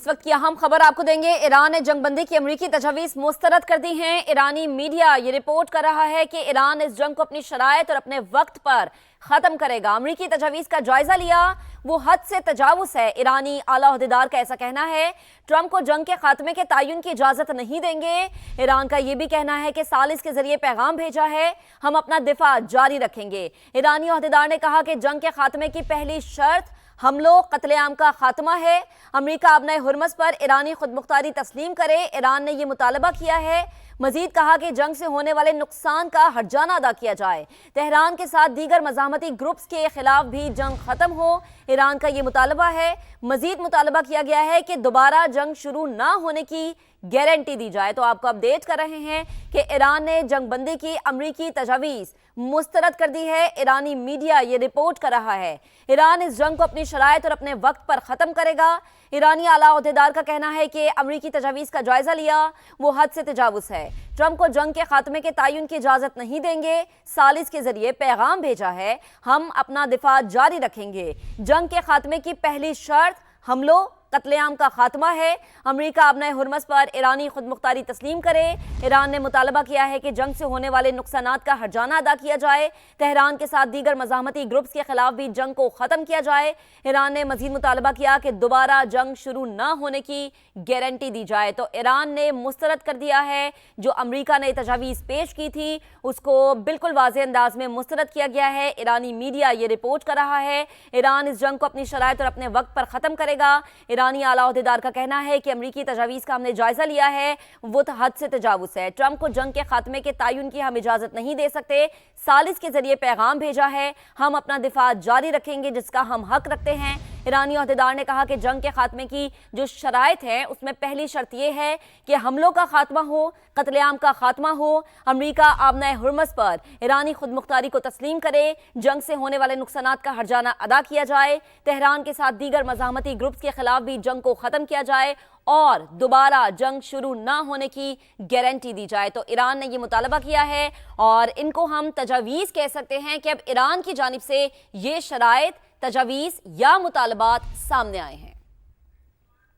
इस वक्त की अहम खबर आपको देंगे। ईरान ने जंगबंदी की अमरीकी तजवीज़ मुस्तरद कर दी हैं। ईरानी मीडिया ये रिपोर्ट कर रहा है कि ईरान इस जंग को अपनी शराइत और अपने वक्त पर ख़त्म करेगा। अमरीकी तजवीज़ का जायज़ा लिया, वो हद से तजावुज़ है। ईरानी आला अहदेदार का ऐसा कहना है। ट्रंप को जंग के खात्मे के तयन की इजाज़त नहीं देंगे। ईरान का ये भी कहना है कि सालिस के जरिए पैगाम भेजा है, हम अपना दिफा जारी रखेंगे। ईरानी अहदेदार ने कहा कि जंग के खात्मे की पहली शर्त हमलों कत्लेआम का खात्मा है। अमरीका अपने हुर्मस पर ईरानी खुदमुख्तारी तस्लीम करे। ईरान ने यह मुतालबा किया है। मजीद कहा कि जंग से होने वाले नुकसान का हर्जाना अदा किया जाए। तेहरान के साथ दीगर मज़ाहमती ग्रुप्स के खिलाफ भी जंग खत्म हो, ईरान का ये मुतालबा है। मजीद मुतालबा किया गया है कि दोबारा जंग शुरू ना होने की गारंटी दी जाए। तो आपको अपडेट कर रहे हैं कि ईरान ने जंगबंदी की अमरीकी तजवीज़ मुस्तरद कर दी है। ईरानी मीडिया ये रिपोर्ट कर रहा है ईरान इस जंग को अपनी शराइत और अपने वक्त पर ख़त्म करेगा। ईरानी आला अहदेदार का कहना है कि अमरीकी तजवीज़ का जायज़ा लिया, वो हद से तजावुज़ है। ट्रंप को जंग के खात्मे के तयन की इजाज़त नहीं देंगे। सालिस के जरिए पैगाम भेजा है, हम अपना दिफा जारी रखेंगे। जंग के खात्मे की पहली शर्त हमलों कत्लेआम का खात्मा है। अमरीका अपने हुर्मस पर ईरानी खुदमुख्तारी तस्लीम करे। ईरान ने मुतालबा किया है कि जंग से होने वाले नुकसानात का हर्जाना अदा किया जाए। तेहरान के साथ दीगर मज़ाहमती ग्रुप्स के खिलाफ भी जंग को ख़त्म किया जाए। ईरान ने मजीद मुतालबा किया कि दोबारा जंग शुरू न होने की गारंटी दी जाए। तो ईरान ने मुस्तरद कर दिया है जो अमरीका ने तजावीज़ पेश की थी, उसको बिल्कुल वाज़ेह अंदाज में मुस्तरद किया गया है। ईरानी मीडिया ये रिपोर्ट कर रहा है ईरान इस जंग को अपनी शराइत और अपने वक्त पर ख़त्म करेगा। ईरानी आला अहदेदार का कहना है कि अमरीकी तजावीज़ का हमने जायज़ा लिया है, वो हद से तजावुज़ है। ट्रंप को जंग के खात्मे के तयन की हम इजाज़त नहीं दे सकते। सालिस के जरिए पैगाम भेजा है, हम अपना दिफा जारी रखेंगे जिसका हम हक रखते हैं। ईरानी अहदेदार ने कहा कि जंग के खात्मे की जो शराइत है उसमें पहली शर्त यह है कि हमलों का खात्मा हो, कत्लेआम का खात्मा हो। अमरीका आबनाए हुर्मस पर ईरानी खुदमुख्तारी को तस्लीम करे। जंग से होने वाले नुकसानात का हर्जाना अदा किया जाए। तेहरान के साथ दीगर मज़ाहमती ग्रुप्स के खिलाफ भी जंग को ख़त्म किया जाए और दोबारा जंग शुरू ना होने की गारंटी दी जाए। तो ईरान ने यह मुतालबा किया है और इनको हम तजावीज़ कह सकते हैं कि अब ईरान की जानिब से ये शराइत, तजावीज़ या मुतालबात सामने आए हैं।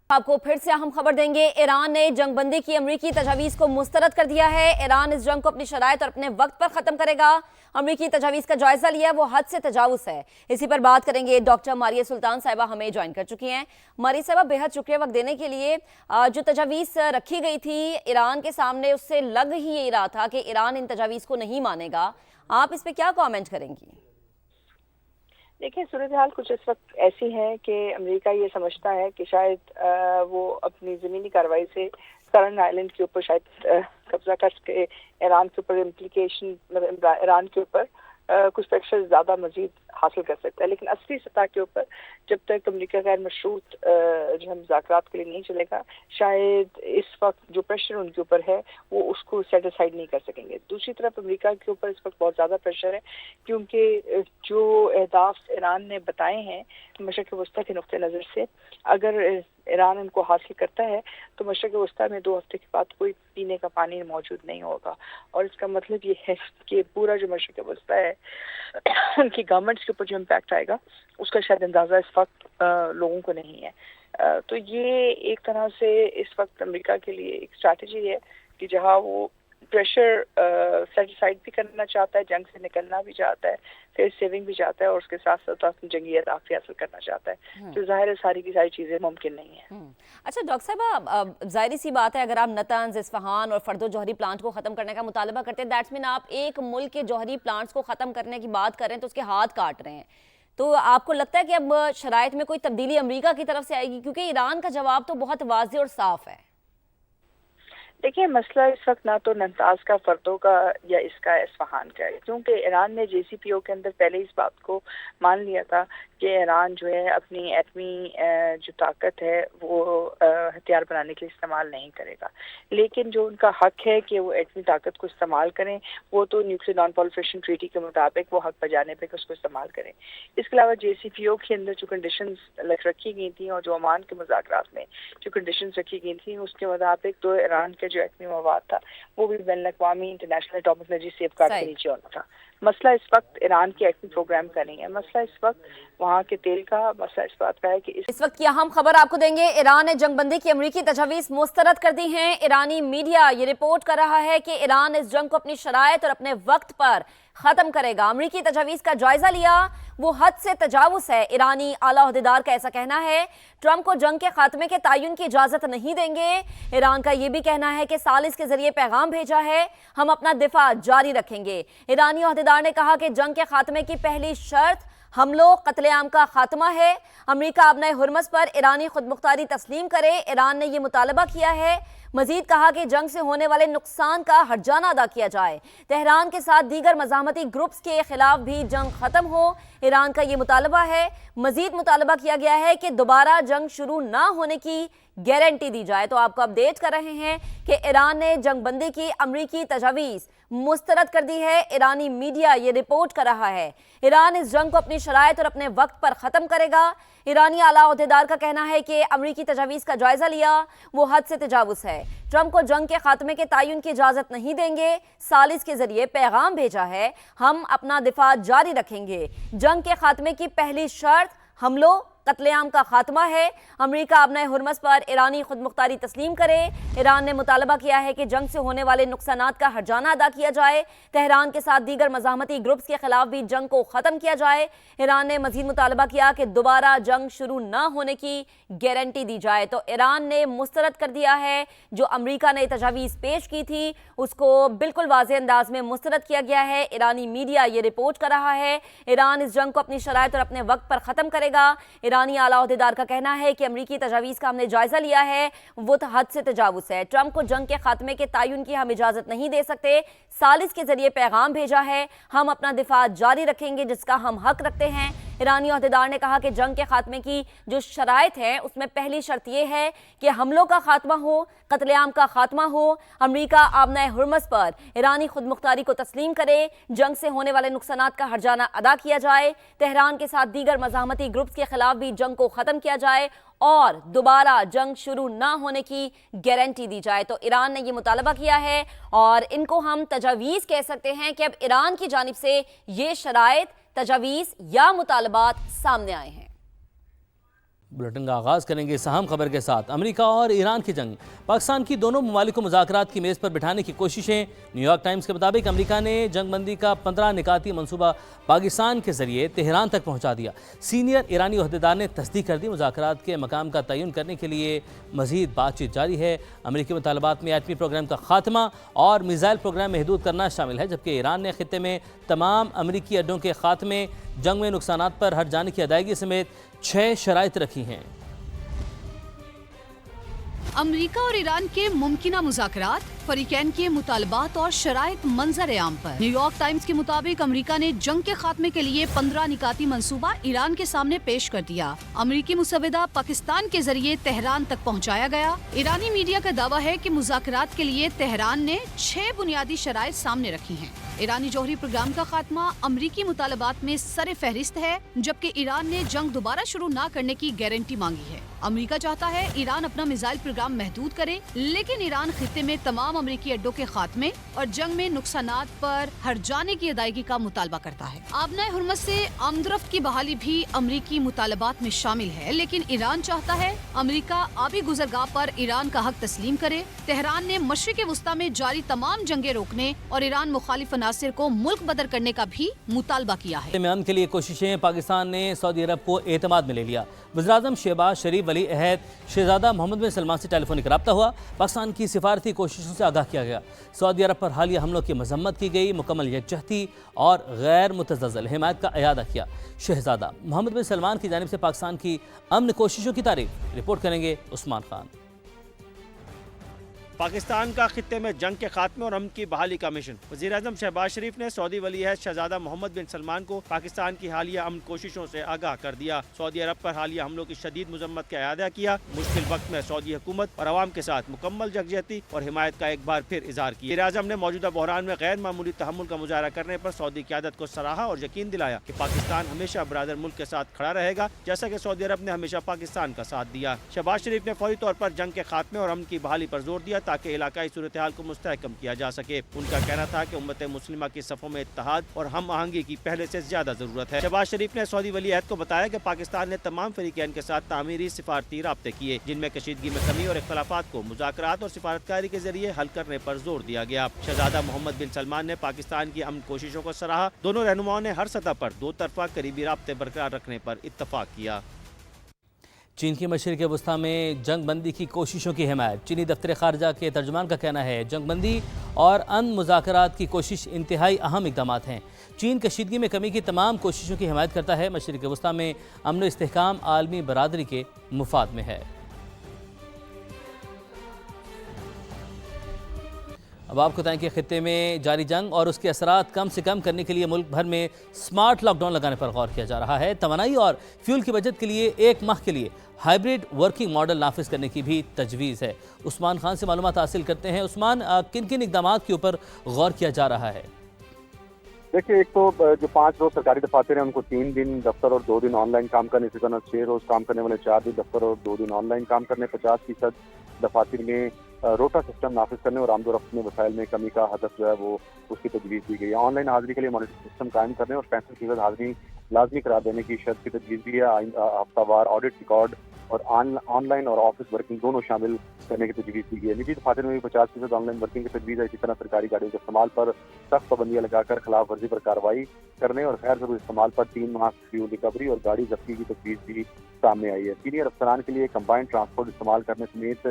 आपको फिर से अहम खबर देंगे। ईरान ने जंगबंदी की अमरीकी तजावीज़ को मुस्तरद कर दिया है। ईरान इस जंग को अपनी शराइत और अपने वक्त पर ख़त्म करेगा। अमरीकी तजावीज़ का जायज़ा लिया, वो हद से तजावुज़ है। इसी पर बात करेंगे। डॉक्टर मारिया सुल्तान साहिबा हमें ज्वाइन कर चुकी हैं। मारिया साहिबा, बेहद शुक्रिया वक्त देने के लिए। जो तजावीज़ रखी गई थी ईरान के सामने, उससे लग ही यही रहा था कि ईरान इन तजावीज़ को नहीं मानेगा। आप इस पर क्या कॉमेंट करेंगी? देखिए, सूरत हाल कुछ इस वक्त ऐसी है कि अमेरिका ये समझता है कि शायद वो अपनी ज़मीनी कार्रवाई से सरन आइलैंड के ऊपर शायद कब्जा कर सके। ईरान के ऊपर इम्प्लीकेशन, मतलब ईरान के ऊपर कुछ प्रेशर ज़्यादा मजीद हासिल कर सकता है। लेकिन असली सतह के ऊपर जब तक अमेरिका गैर मशरूत जो है मुज़ाकरात के लिए नहीं चलेगा, शायद इस वक्त जो प्रेशर उनके ऊपर है वो उसको सेटिस्फाइड नहीं कर सकेंगे। दूसरी तरफ अमेरिका के ऊपर इस वक्त बहुत ज़्यादा प्रेशर है, क्योंकि जो अहदाफ ईरान ने बताए हैं मशरिक़ वस्ता के नुक्ते नज़र से, अगर ईरान उनको हासिल करता है तो मशरिक़ वस्ता में 2 हफ्ते के बाद कोई पीने का पानी मौजूद नहीं होगा। और इसका मतलब ये है कि पूरा जो मशरिक़ वस्ता है उनकी गवर्नमेंट्स के ऊपर जो इम्पैक्ट आएगा उसका शायद अंदाज़ा इस वक्त लोगों को नहीं है। तो ये एक तरह से इस वक्त अमेरिका के लिए एक स्ट्रैटेजी है कि जहाँ वो प्रेशर सेटिस्फाइड भी करना चाहता है, जंग से निकलना भी चाहता है, फिर सेविंग भी चाहता है और उसके साथ साथ अपनी जंगी अहदाफ भी हासिल करना चाहता है। तो ज़ाहिर है सारी की सारी चीज़ें मुमकिन नहीं है। अच्छा डॉक्टर साहब, जाहिर सी बात है अगर आप नतंज, इस्फहान और फर्दो जौहरी प्लांट को ख़त्म करने का मुतालबा करते हैं, दैट्स मीन आप एक मुल्क के जौहरी प्लांट्स को ख़त्म करने की बात कर रहे हैं तो उसके हाथ काट रहे हैं। तो आपको लगता है कि अब शराइत में कोई तब्दीली अमरीका की तरफ से आएगी? क्योंकि ईरान का जवाब तो बहुत वाज़ेह और साफ है। देखिए, मसला इस वक्त ना तो नताज का, फर्दों का या इसका इस्फहान का है, क्योंकि ईरान ने JCPOA के अंदर पहले इस बात को मान लिया था कि ईरान जो है अपनी एटमी जो ताकत है वो हथियार बनाने के लिए इस्तेमाल नहीं करेगा। लेकिन जो उनका हक है कि वो एटमी ताकत को इस्तेमाल करें, वो तो न्यूक्लियर नॉन प्रोलिफरेशन ट्रीटी के मुताबिक वो हक बजाने पे उसको इस्तेमाल करें। इसके अलावा JCPOA के अंदर जो कंडीशंस रखी गई थी और जो ओमान के मुज़ाकरात में जो कंडीशंस रखी गई थी उसके मुताबिक तो ईरान के जो एटमी मवाद था वो भी बैनुल-अक़वामी इंटरनेशनल एटॉमिक एनर्जी सेफगार्ड के नीचे होना था। مسئلہ اس وقت ایران کے ایٹمی پروگرام کا نہیں ہے، مسئلہ اس وقت وہاں کے تیل کا، مسئلہ اس بات کا ہے کہ اس وقت کی اہم خبر آپ کو دیں گے۔ ایران نے جنگ بندی کی امریکی تجاویز مسترد کر دی ہیں۔ ایرانی میڈیا یہ رپورٹ کر رہا ہے کہ ایران اس جنگ کو اپنی شرائط اور اپنے وقت پر ختم کرے گا۔ امریکی تجاویز کا جائزہ لیا، وہ حد سے تجاوز ہے۔ ایرانی اعلیٰ عہدیدار کا ایسا کہنا ہے۔ ٹرمپ کو جنگ کے خاتمے کے تعین کی اجازت نہیں دیں گے۔ ایران کا یہ بھی کہنا ہے کہ ثالث کے ذریعے پیغام بھیجا ہے، ہم اپنا دفاع جاری رکھیں گے۔ ایرانی عہدیدار نے کہا کہ جنگ کے خاتمے کی پہلی شرط حملوں قتل عام کا خاتمہ ہے۔ امریکہ ابنۂ ہرمز پر ایرانی خود مختاری تسلیم کرے، ایران نے یہ مطالبہ کیا ہے۔ مزید کہا کہ جنگ سے ہونے والے نقصان کا ہرجانہ ادا کیا جائے۔ تہران کے ساتھ دیگر مزاحمتی گروپس کے خلاف بھی جنگ ختم ہو، ایران کا یہ مطالبہ ہے۔ مزید مطالبہ کیا گیا ہے کہ دوبارہ جنگ شروع نہ ہونے کی گارنٹی دی جائے۔ تو آپ کو اپڈیٹ کر رہے ہیں کہ ایران نے جنگ بندی کی امریکی تجاویز مسترد کر دی ہے۔ ایرانی میڈیا یہ رپورٹ کر رہا ہے ایران اس جنگ کو اپنی شرائط اور اپنے وقت پر ختم کرے گا۔ ایرانی اعلیٰ عہدیدار کا کہنا ہے کہ امریکی تجاویز کا جائزہ لیا، وہ حد سے تجاوز ہے۔ ٹرمپ کو جنگ کے خاتمے کے تعین کی اجازت نہیں دیں گے، ثالث کے ذریعے پیغام بھیجا ہے، ہم اپنا دفاع جاری رکھیں گے۔ جنگ کے خاتمے کی پہلی شرط حملوں قتل عام کا خاتمہ ہے۔ امریکہ ابنۂ ہرمز پر ایرانی خود مختاری تسلیم کرے۔ ایران نے مطالبہ کیا ہے کہ جنگ سے ہونے والے نقصانات کا ہرجانہ ادا کیا جائے۔ تہران کے ساتھ دیگر مزاحمتی گروپس کے خلاف بھی جنگ کو ختم کیا جائے۔ ایران نے مزید مطالبہ کیا کہ دوبارہ جنگ شروع نہ ہونے کی گارنٹی دی جائے۔ تو ایران نے مسترد کر دیا ہے، جو امریکہ نے تجاویز پیش کی تھی اس کو بالکل واضح انداز میں مسترد کیا گیا ہے۔ ایرانی میڈیا یہ رپورٹ کر رہا ہے ایران اس جنگ کو اپنی شرائط اور اپنے وقت پر ختم کرے گا۔ ایرانی اعلیٰ عہدیدار کا کہنا ہے کہ امریکی تجاویز کا ہم نے جائزہ لیا ہے، وہ حد سے تجاوز ہے۔ ٹرمپ کو جنگ کے خاتمے کے تعین کی ہم اجازت نہیں دے سکتے، ثالث کے ذریعے پیغام بھیجا ہے، ہم اپنا دفاع جاری رکھیں گے جس کا ہم حق رکھتے ہیں۔ ایرانی عہدیدار نے کہا کہ جنگ کے خاتمے کی جو شرائط ہیں اس میں پہلی شرط یہ ہے کہ حملوں کا خاتمہ ہو، قتل عام کا خاتمہ ہو، امریکہ ابنۂ ہرمز پر ایرانی خود مختاری کو تسلیم کرے، جنگ سے ہونے والے نقصانات کا ہرجانہ ادا کیا جائے، تہران کے ساتھ دیگر مزاحمتی گروپس کے خلاف بھی جنگ کو ختم کیا جائے اور دوبارہ جنگ شروع نہ ہونے کی گارنٹی دی جائے۔ تو ایران نے یہ مطالبہ کیا ہے اور ان کو ہم تجاویز کہہ سکتے ہیں کہ اب ایران کی جانب سے یہ شرائط، تجاویز یا مطالبات سامنے آئے ہیں۔ بلیٹن کا آغاز کریں گے اس اہم خبر کے ساتھ۔ امریکہ اور ایران کی جنگ، پاکستان کی دونوں ممالک کو مذاکرات کی میز پر بٹھانے کی کوششیں۔ نیو یارک ٹائمز کے مطابق امریکہ نے جنگ بندی کا 15 نکاتی منصوبہ پاکستان کے ذریعے تہران تک پہنچا دیا۔ سینئر ایرانی عہدیدار نے تصدیق کر دی، مذاکرات کے مقام کا تعین کرنے کے لیے مزید بات چیت جاری ہے۔ امریکی مطالبات میں ایٹمی پروگرام کا خاتمہ اور میزائل پروگرام محدود کرنا شامل ہے، جبکہ ایران نے خطے میں تمام امریکی اڈوں کے خاتمے، جنگ میں نقصانات پر ہر جانے کی ادائیگی سمیت 6 شرائط رکھی ہیں۔ امریکہ اور ایران کے ممکنہ مذاکرات، فریقین کے مطالبات اور شرائط منظر عام پر۔ نیو یارک ٹائمز کے مطابق امریکہ نے جنگ کے خاتمے کے لیے 15 نکاتی منصوبہ ایران کے سامنے پیش کر دیا۔ امریکی مسودہ پاکستان کے ذریعے تہران تک پہنچایا گیا۔ ایرانی میڈیا کا دعویٰ ہے کہ مذاکرات کے لیے تہران نے 6 بنیادی شرائط سامنے رکھی ہیں۔ ایرانی جوہری پروگرام کا خاتمہ امریکی مطالبات میں سر فہرست ہے، جبکہ ایران نے جنگ دوبارہ شروع نہ کرنے کی گارنٹی مانگی ہے۔ امریکہ چاہتا ہے ایران اپنا میزائل پروگرام محدود کرے، لیکن ایران خطے میں تمام امریکی اڈوں کے خاتمے اور جنگ میں نقصانات پر ہر جانے کی ادائیگی کا مطالبہ کرتا ہے۔ ابنۂ ہرمز سے آمد و رفت کی بحالی بھی امریکی مطالبات میں شامل ہے، لیکن ایران چاہتا ہے امریکہ آبی گزرگاہ پر ایران کا حق تسلیم کرے۔ تہران نے مشرق وسطی میں جاری تمام جنگیں روکنے اور ایران مخالف عناصر کو ملک بدر کرنے کا بھی مطالبہ کیا ہے۔ امن کے لیے کوششیں، پاکستان نے سعودی عرب کو اعتماد میں لے لیا۔ وزیراعظم شہباز شریف ولی عہد شہزادہ محمد بن سلمان سے ٹیلی فونک رابطہ ہوا، پاکستان کی سفارتی کوششوں سے آگاہ کیا گیا۔ سعودی عرب پر حالیہ حملوں کی مذمت کی گئی، مکمل یکجہتی اور غیر متزلزل حمایت کا اعادہ کیا۔ شہزادہ محمد بن سلمان کی جانب سے پاکستان کی امن کوششوں کی تعریف، رپورٹ کریں گے عثمان خان۔ پاکستان کا خطے میں جنگ کے خاتمے اور امن کی بحالی کا مشن۔ وزیراعظم شہباز شریف نے سعودی ولی عہد شہزادہ محمد بن سلمان کو پاکستان کی حالیہ امن کوششوں سے آگاہ کر دیا۔ سعودی عرب پر حالیہ حملوں کی شدید مذمت کا اعادہ کیا۔ مشکل وقت میں سعودی حکومت اور عوام کے ساتھ مکمل یکجہتی اور حمایت کا ایک بار پھر اظہار کیا۔ وزیراعظم نے موجودہ بحران میں غیر معمولی تحمل کا مظاہرہ کرنے پر سعودی قیادت کو سراہا اور یقین دلایا کہ پاکستان ہمیشہ برادر ملک کے ساتھ کھڑا رہے گا، جیسا کہ سعودی عرب نے ہمیشہ پاکستان کا ساتھ دیا۔ شہباز شریف نے فوری طور پر جنگ کے خاتمے اور امن کی بحالی پر زور دیا ताकि इलाकाई सूरत हाल को मुस्तहकम किया जा सके। उनका कहना था कि उम्मत मुस्लिमा की सफ़ों में इत्तेहाद और हम आहंगी की पहले से ज्यादा जरूरत है। शहबाज शरीफ ने सऊदी वली अहद को बताया कि पाकिस्तान ने तमाम फरीकैन के साथ तामीरी सिफारती राब्ते किए, जिनमें कशीदगी में कमी और इख्तलाफात को मुज़ाकरात और सिफारतकारी के जरिए हल करने पर जोर दिया गया। शहजादा मोहम्मद बिन सलमान ने पाकिस्तान की अमन कोशिशों को सराहा। दोनों रहनुमाओं ने हर सतह पर दो तरफा करीबी राब्ते बरकरार रखने पर इत्तफाक किया। चीन की मशरिक़ वस्ता में जंग बंदी की कोशिशों की हिमायत। चीनी दफ्तर ख़ारजा के तर्जुमान का कहना है जंग बंदी और अमन मुज़ाकरात की कोशिश इंतहाई अहम इक़दामात हैं। चीन कशीदगी में कमी की तमाम कोशिशों की हिमायत करता है। मशरिक़ वस्ता में अमन इस्तेहकाम आलमी बरादरी के मुफाद में है। अब आपको बताएं कि खित्ते में जारी जंग और उसके असरात कम से कम करने के लिए मुल्क भर में स्मार्ट लॉकडाउन लगाने पर गौर किया जा रहा है। तवानाई और फ्यूल की बचत के लिए 1 माह के लिए हाइब्रिड वर्किंग मॉडल नाफिज करने की भी तजवीज़ है। उस्मान खान से मालूमात हासिल करते हैं। उस्मान, किन किन इक़दामात के ऊपर गौर किया जा रहा है? देखिए, एक तो जो 5 रोज सरकारी दफातर हैं उनको 3 दिन दफ्तर और 2 दिन ऑनलाइन काम करने से 6 रोज काम करने वाले 4 दिन दफ्तर और 2 दिन ऑनलाइन काम करने, 50% दफातर में रोटा सिस्टम नाफिज करने और आमदोरफ्त में वसाइल में कमी का हदफ जो है वो उसकी तजवीज़ दी गई है। ऑनलाइन हाजिरी के लिए मॉनिटरिंग सिस्टम कायम करने और 65% हाजिरी लाजमी करार देने की शर्त की तजवीज़ दी है। हफ्तावार ऑडिट रिकॉर्ड और ऑनलाइन और ऑफिस वर्किंग दोनों शामिल करने की तजवीज़ दी गई है। निजी दफातर में भी 50% ऑनलाइन वर्किंग की तजवीज़ है। इसी तरह सरकारी गाड़ियों के इस्तेमाल पर सख्त पाबंदियाँ लगाकर खिलाफ वर्जी पर कार्रवाई करने और गैर जरूरी इस्तेमाल पर 3 माह फ्यूल रिकवरी और गाड़ी जब्ती की तजवीज़ भी सामने आई है। सीनियर अफसरान के लिए कंबाइंड ट्रांसपोर्ट इस्तेमाल करने समेत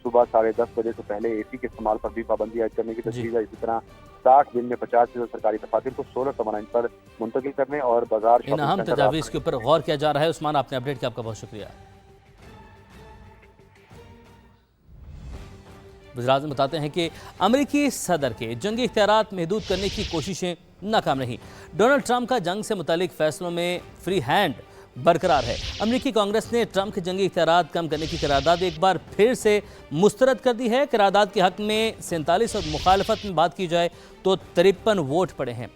सुबह 10:30 बजे से पहले AC के इस्तेमाल पर भी पाबंदी आयद करने की तजवीज़ है। इसी तरह 60 दिन में 50% सरकारी दफातर को सोलर तवानाई पर मुंतकिल करने और बाजार इन अहम तजावीज़ के ऊपर गौर किया जा रहा है। उस्मान, आपने अपडेट किया, आपका बहुत शुक्रिया। वज़ीर-ए-आज़म बताते हैं कि अमेरिकी सदर के जंगी इख्तियारात महदूद करने की कोशिशें नाकाम रहीं। डोनाल्ड ट्रंप का जंग से मुतालिक फैसलों में फ्री हैंड बरकरार है। अमेरिकी कांग्रेस ने ट्रंप के जंगी इख्तियारात कम करने की करारदाद एक बार फिर से मुस्तरद कर दी है। करारदाद के हक में 47 और मुखालफत में बात की जाए तो 53 वोट पड़े हैं।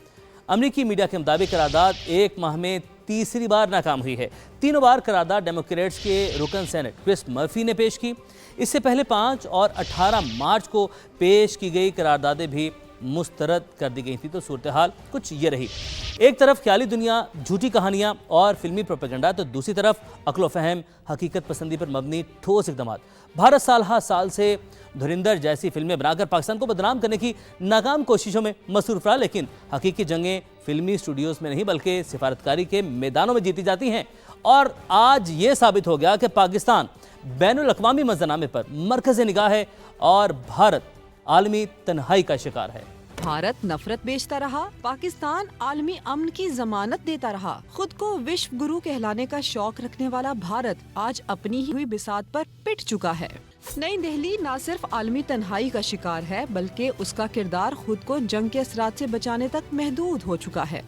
अमेरिकी मीडिया के मुताबिक करारदाद 1 माह में तीसरी बार नाकाम हुई है। तीनों बार करारदाद डेमोक्रेट्स के रुकन सेनेट क्रिस मर्फी ने पेश की। इससे पहले 5 और 18 मार्च को पेश की गई करारदादें भी मुस्तरद कर दी गई थी। तो सूरत हाल कुछ ये रही। एक तरफ ख्याली दुनिया, झूठी कहानियां और फिल्मी प्रोपेगेंडा, तो दूसरी तरफ अक्ल फहम, हकीकत पसंदी पर मबनी ठोस इक़दामात। भारत साल से धुरिंदर जैसी फिल्में बनाकर पाकिस्तान को बदनाम करने की नाकाम कोशिशों में मसरूफ रहा, लेकिन हकीकी जंगें फिल्मी स्टूडियोज़ में नहीं बल्कि सिफारतकारी के मैदानों में जीती जाती हैं। और आज ये साबित हो गया कि पाकिस्तान बैनुल अक़वामी मंज़रनामे पर मरकज़ निगाह है और भारत आलमी तन्हाई का शिकार है। भारत नफरत बेचता रहा, पाकिस्तान आलमी अमन की जमानत देता रहा। खुद को विश्व गुरु कहलाने का शौक रखने वाला भारत आज अपनी ही हुई बिसात पर पिट चुका है। नई दिल्ली न सिर्फ आलमी तन्हाई का शिकार है बल्कि उसका किरदार खुद को जंग के असरात से बचाने तक महदूद हो चुका है।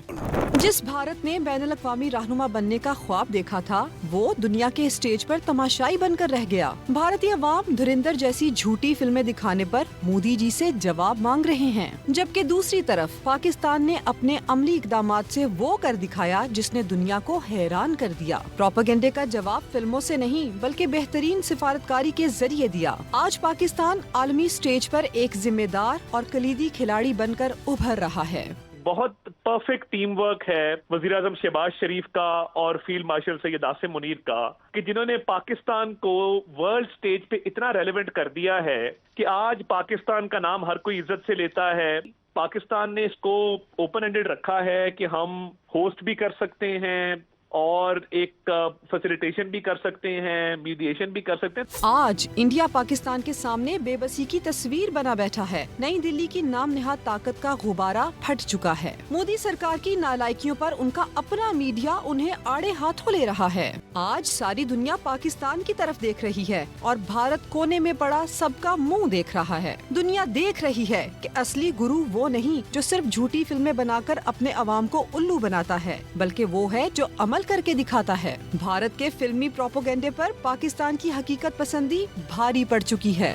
जिस भारत ने बैनुल अक़वामी रहनुमा बनने का ख्वाब देखा था वो दुनिया के स्टेज पर तमाशाई बनकर रह गया। भारतीय अवाम धुरिंदर जैसी झूठी फिल्में दिखाने पर मोदी जी से जवाब मांग रहे हैं, जबकि दूसरी तरफ पाकिस्तान ने अपने अमली इक़दामात से वो कर दिखाया जिसने दुनिया को हैरान कर दिया। प्रोपेगेंडे का जवाब फिल्मों से नहीं बल्कि बेहतरीन सिफारतकारी के जरिए दिया। आज पाकिस्तान आलमी स्टेज पर एक जिम्मेदार और कलीदी खिलाड़ी बनकर उभर रहा है। बहुत परफेक्ट टीम वर्क है वज़ीर-ए-आज़म शहबाज शरीफ का और फील्ड मार्शल सैयद आसिम मुनीर का, कि जिन्होंने पाकिस्तान को वर्ल्ड स्टेज पे इतना रेलेवेंट कर दिया है कि आज पाकिस्तान का नाम हर कोई इज्जत से लेता है। पाकिस्तान ने इसको ओपन एंडेड रखा है कि हम होस्ट भी कर सकते हैं और एक फैसिलिटेशन भी कर सकते हैं, मीडिएशन भी कर सकते हैं। आज इंडिया पाकिस्तान के सामने बेबसी की तस्वीर बना बैठा है। नई दिल्ली की नाम निहाद ताकत का गुब्बारा फट चुका है। मोदी सरकार की नालायकियों पर उनका अपना मीडिया उन्हें आड़े हाथों ले रहा है। आज सारी दुनिया पाकिस्तान की तरफ देख रही है और भारत कोने में पड़ा सबका मुंह देख रहा है। दुनिया देख रही है कि असली गुरु वो नहीं जो सिर्फ झूठी फिल्में बनाकर अपने अवाम को उल्लू बनाता है, बल्कि वो है जो अमल करके दिखाता है। भारत के फिल्मी प्रोपेगेंडे पर पाकिस्तान की हकीकत पसंदी भारी पड़ चुकी है।